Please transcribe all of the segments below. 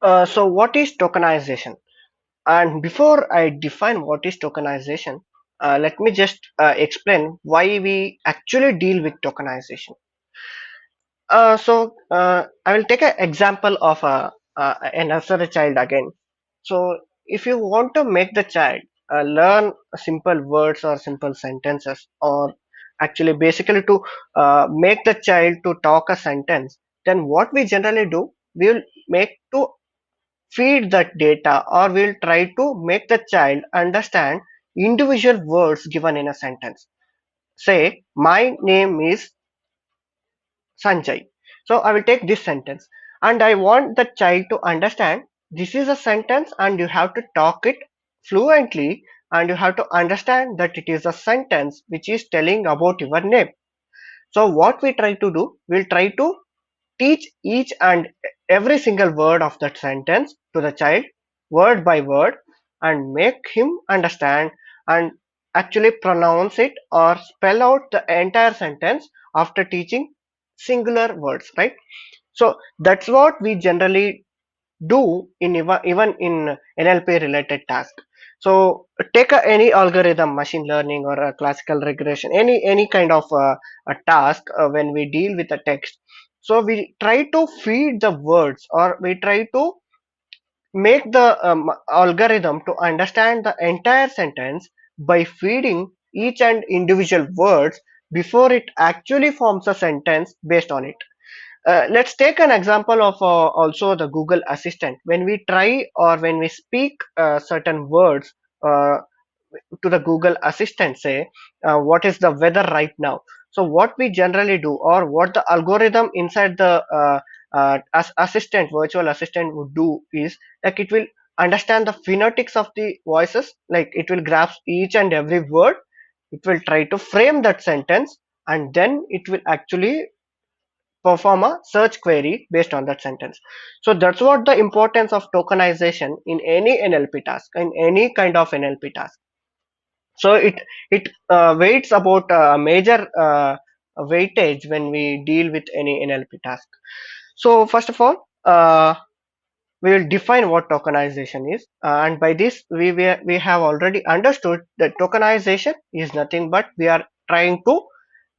So what is tokenization? And before I define what is tokenization, let me just explain why we actually deal with tokenization. I will take an example of a nursery child again. So if you want to make the child learn simple words or simple sentences, or actually basically to make the child to talk a sentence, then what we generally do, we will make to feed that data, or we'll try to make the child understand individual words given in a sentence. Say my name is Sanjay. So I will take this sentence and I want the child to understand this is a sentence and you have to talk it fluently, and you have to understand that it is a sentence which is telling about your name. So what we try to do, we'll try to teach each and every single word of that sentence to the child, word by word, and make him understand and actually pronounce it or spell out the entire sentence after teaching singular words, right? So that's what we generally do in even in NLP related task. So take any algorithm, machine learning or a classical regression, any kind of a task when we deal with a text. So we try to feed the words, or we try to make the algorithm to understand the entire sentence by feeding each and individual words before it actually forms a sentence based on it. Let's take an example of also the Google Assistant. When we try or when we speak certain words uh, to the Google Assistant, say, what is the weather right now? So what we generally do, or what the algorithm inside the assistant, virtual assistant would do is, like, it will understand the phonetics of the voices, like it will grasp each and every word, it will try to frame that sentence, and then it will actually perform a search query based on that sentence. So that's what the importance of tokenization in any NLP task, in any kind of NLP task. So it weights about a major weightage when we deal with any NLP task. So first of all, we will define what tokenization is, and by this we have already understood that tokenization is nothing but we are trying to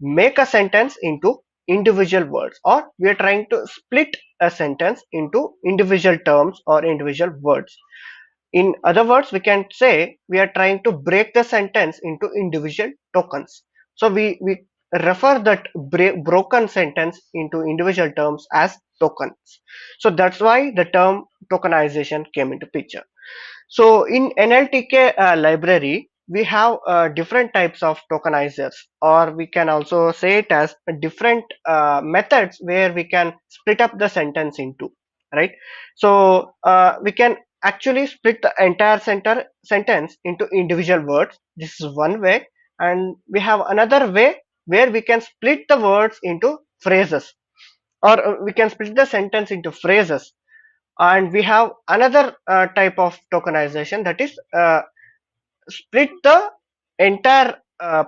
make a sentence into individual words, or we are trying to split a sentence into individual terms or individual words. In other words, we can say we are trying to break the sentence into individual tokens. So we refer that broken sentence into individual terms as tokens. So that's why the term tokenization came into picture. So in NLTK library, we have different types of tokenizers, or we can also say it as different methods where we can split up the sentence into, right? So we can actually split the entire sentence into individual words. This is one way, and we have another way where we can split the words into phrases, or we can split the sentence into phrases. And we have another type of tokenization, that is split the entire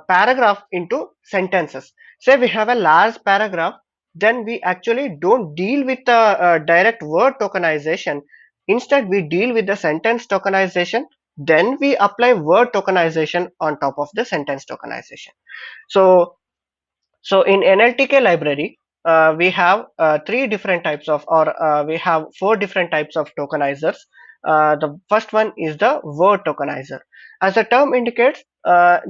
paragraph into sentences. Say we have a large paragraph, then we actually don't deal with the direct word tokenization. Instead we deal with the sentence tokenization, then we apply word tokenization on top of the sentence tokenization. So so in NLTK library, we have three different types of, or we have four different types of tokenizers. The first one is the word tokenizer. As the term indicates,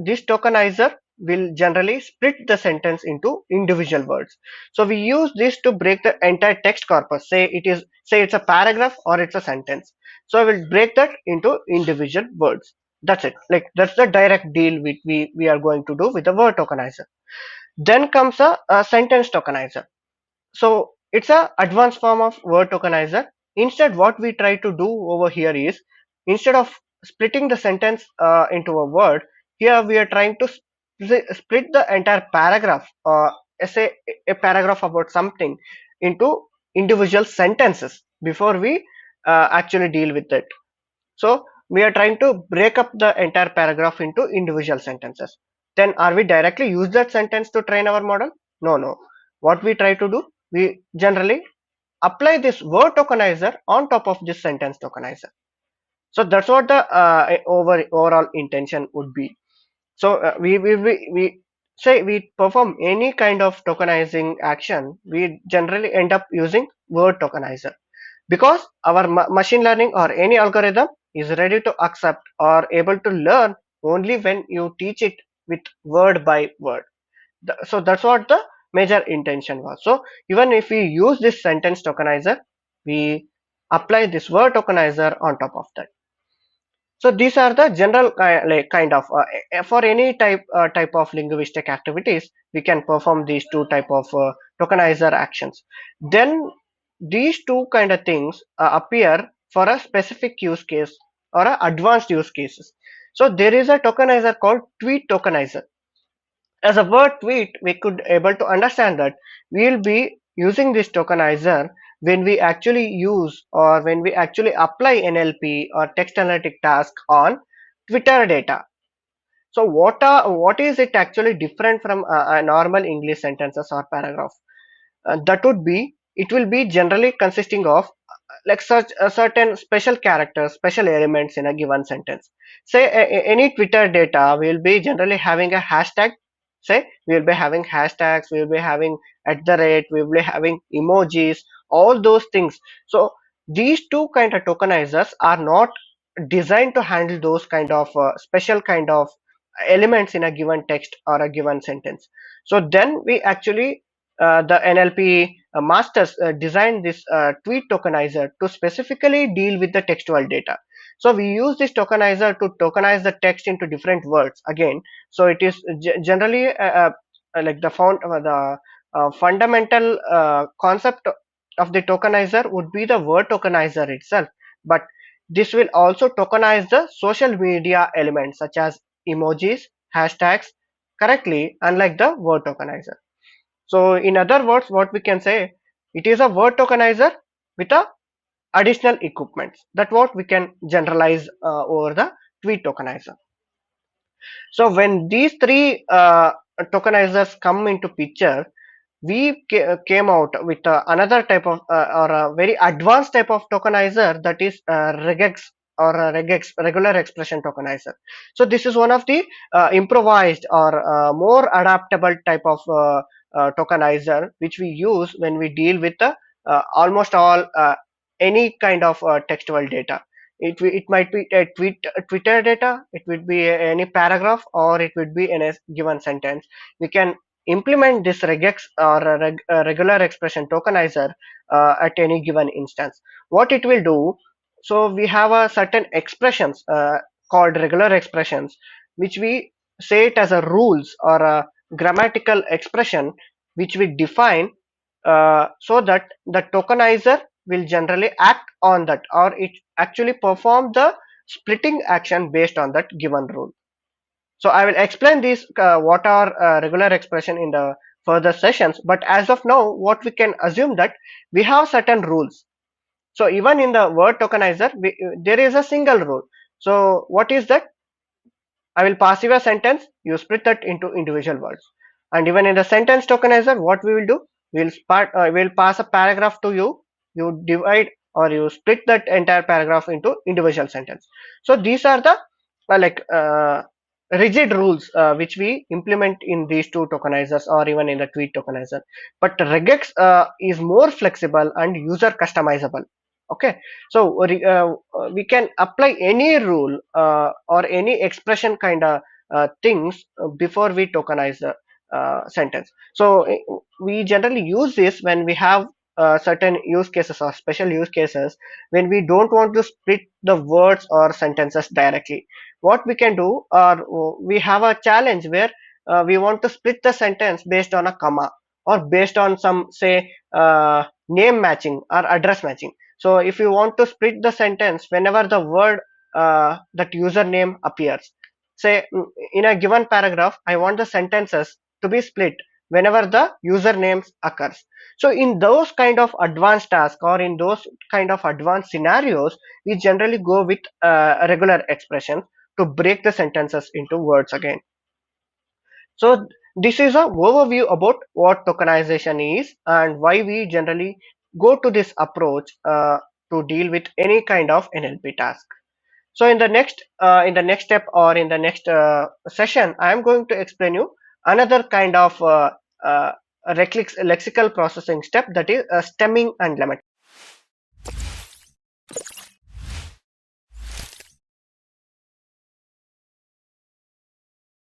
this tokenizer will generally split the sentence into individual words. So we use this to break the entire text corpus. Say it's a paragraph or it's a sentence. So I will break that into individual words. That's it. Like, that's the direct deal we are going to do with the word tokenizer. Then comes a sentence tokenizer. So it's a advanced form of word tokenizer. Instead, what we try to do over here is, instead of splitting the sentence into a word, here we are trying to split the entire paragraph, say a paragraph about something, into individual sentences before we actually deal with it. So we are trying to break up the entire paragraph into individual sentences. Then are we directly use that sentence to train our model? No, no. What we try to do, we generally apply this word tokenizer on top of this sentence tokenizer. So that's what the overall intention would be. So we say we perform any kind of tokenizing action, we generally end up using word tokenizer, because our machine learning or any algorithm is ready to accept or able to learn only when you teach it with word by word. So that's what the major intention was. So even if we use this sentence tokenizer, we apply this word tokenizer on top of that. So these are the general like kind of for any type of linguistic activities, we can perform these two type of tokenizer actions. Then these two kind of things appear for a specific use case or a advanced use cases. So there is a tokenizer called tweet tokenizer. As a word tweet, we could able to understand that we will be using this tokenizer when we actually use or when we actually apply NLP or text analytic task on Twitter data. So what is it actually different from a normal English sentences or paragraph? That would be, it will be generally consisting of like such a certain special characters, special elements in a given sentence. Say any Twitter data will be generally having a hashtag. Say we will be having hashtags, we will be having at the rate, we will be having emojis, all those things. So these two kind of tokenizers are not designed to handle those kind of special kind of elements in a given text or a given sentence. So then we actually the NLP masters designed this tweet tokenizer to specifically deal with the textual data. So we use this tokenizer to tokenize the text into different words again. So it is generally like the fundamental concept of the tokenizer would be the word tokenizer itself, but this will also tokenize the social media elements such as emojis, hashtags correctly, unlike the word tokenizer. So in other words, what we can say, it is a word tokenizer with a additional equipment. That's what we can generalize over the tweet tokenizer. So when these three tokenizers come into picture, we came out with another type of or a very advanced type of tokenizer, that is regex or regex, regular expression tokenizer. So this is one of the improvised or more adaptable type of tokenizer which we use when we deal with the almost all any kind of textual data. It might be a Twitter data, it would be any paragraph, or it would be in a given sentence. We can implement this regex or a regular expression tokenizer at any given instance. What it will do, so we have a certain expressions called regular expressions, which we say it as a rules or a grammatical expression which we define so that the tokenizer will generally act on that, or it actually perform the splitting action based on that given rule. So I will explain these what are regular expression in the further sessions, but as of now what we can assume that we have certain rules. So even in the word tokenizer there is a single rule. So what is that? I will pass you a sentence, you split that into individual words. And even in the sentence tokenizer, what we will do, we'll pass a paragraph to you, you divide or you split that entire paragraph into individual sentence. So these are the like rigid rules which we implement in these two tokenizers or even in the tweet tokenizer. But regex is more flexible and user customizable. Okay, so we can apply any rule or any expression kind of things before we tokenize the sentence. So we generally use this when we have certain use cases or special use cases when we don't want to split the words or sentences directly. What we can do, or we have a challenge where we want to split the sentence based on a comma or based on some say name matching or address matching. So if you want to split the sentence whenever the word that username appears, say in a given paragraph, I want the sentences to be split whenever the username occurs. So in those kind of advanced tasks or in those kind of advanced scenarios, we generally go with regular expressions to break the sentences into words again. So this is a overview about what tokenization is and why we generally go to this approach to deal with any kind of NLP task. So in the next step or in the next session, I am going to explain you another kind of uh, lexical processing step, that is stemming and lemma.